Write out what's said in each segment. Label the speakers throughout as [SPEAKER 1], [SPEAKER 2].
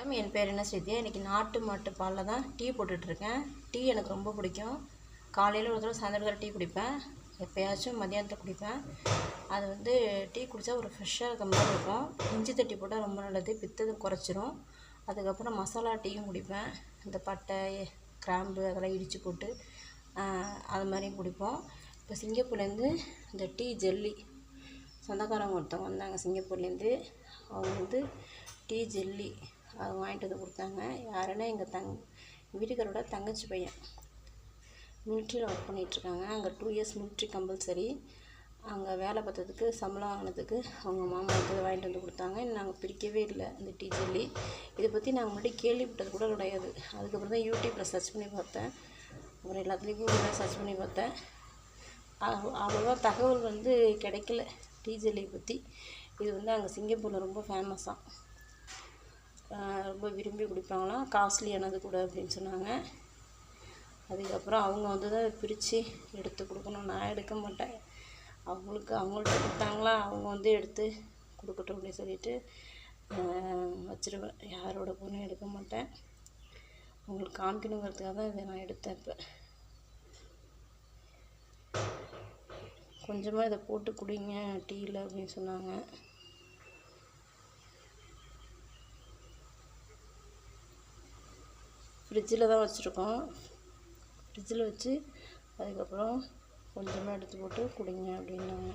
[SPEAKER 1] வணக்கம். என் பேர் என்ன ஸ்ரீதியா. இன்றைக்கி நாட்டு மாட்டு பாலில் தான் டீ போட்டுட்ருக்கேன். டீ எனக்கு ரொம்ப பிடிக்கும். காலையில் ஒரு தடவை சாயந்தரம் டீ குடிப்பேன். எப்போயாச்சும் மதியானத்தை குடிப்பேன். அது வந்து டீ குடித்தா ஒரு ஃப்ரெஷ்ஷாக இருக்க மாதிரி இருக்கும். இஞ்சி தட்டி போட்டால் ரொம்ப நல்லது, பித்தத்தை குறைச்சிரும். அதுக்கப்புறம் மசாலா டீயும் குடிப்பேன். இந்த பட்டை, கிராம்பு அதெல்லாம் இடித்து போட்டு அது மாதிரியும் குடிப்போம். இப்போ சிங்கப்பூர்லேருந்து இந்த டீ ஜெல்லி சொந்தக்காரங்க ஒருத்தவங்க வந்தாங்க சிங்கப்பூர்லேருந்து. அவங்க வந்து டீ ஜெல்லி அது வாங்கிட்டு வந்து கொடுத்தாங்க. யாருன்னா எங்கள் வீட்டுக்காரோட தங்கச்சி பையன் மிலிட்ரியில் ஒர்க் பண்ணிகிட்ருக்காங்க. அங்கே 2 இயர்ஸ் மிலிட்ரி கம்பல்சரி. அங்கே வேலை பார்த்ததுக்கு சம்பளம் வாங்கினதுக்கு அவங்க மாமாவுக்கு வாங்கிட்டு வந்து கொடுத்தாங்க. நாங்கள் பிரிக்கவே இல்லை இந்த டீ ஜெல்லி. இதை பற்றி நாங்கள் முன்னாடி கேள்விப்பட்டது கூட கிடையாது. அதுக்கப்புறம் தான் யூடியூப்பில் சர்ச் பண்ணி பார்த்தேன். அப்புறம் எல்லாத்துலேயும் கூகுளில் சர்ச் பண்ணி பார்த்தேன். அவ்வளோவா தகவல் வந்து கிடைக்கல டீ ஜெல்லியை பற்றி. இது வந்து அங்கே சிங்கப்பூரில் ரொம்ப ஃபேமஸாக, ரொம்ப விரும்பி குடிப்பாங்களாம். காஸ்ட்லியானது கூட அப்படின்னு சொன்னாங்க. அதுக்கப்புறம் அவங்க வந்து தான் பிரித்து எடுத்து கொடுக்கணும். நான் எடுக்க மாட்டேன். அவங்கள்ட்ட கொடுத்தாங்களா, அவங்க வந்து எடுத்து கொடுக்கட்டும் அப்படின்னு சொல்லிட்டு வச்சுருவேன். யாரோட பொண்ணும் எடுக்க மாட்டேன். அவங்களுக்கு காமிக்கணுங்கிறதுக்காக தான் இதை நான் எடுத்தேன். இப்போ கொஞ்சமாக இதை போட்டு குடிங்க டீயில் அப்படின்னு சொன்னாங்க. ஃப்ரிட்ஜில் தான் வச்சுருக்கோம். ஃப்ரிட்ஜில் வச்சு அதுக்கப்புறம் கொஞ்சமாக எடுத்து போட்டு குடிங்க அப்படின்னாங்க.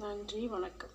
[SPEAKER 1] நன்றி, வணக்கம்.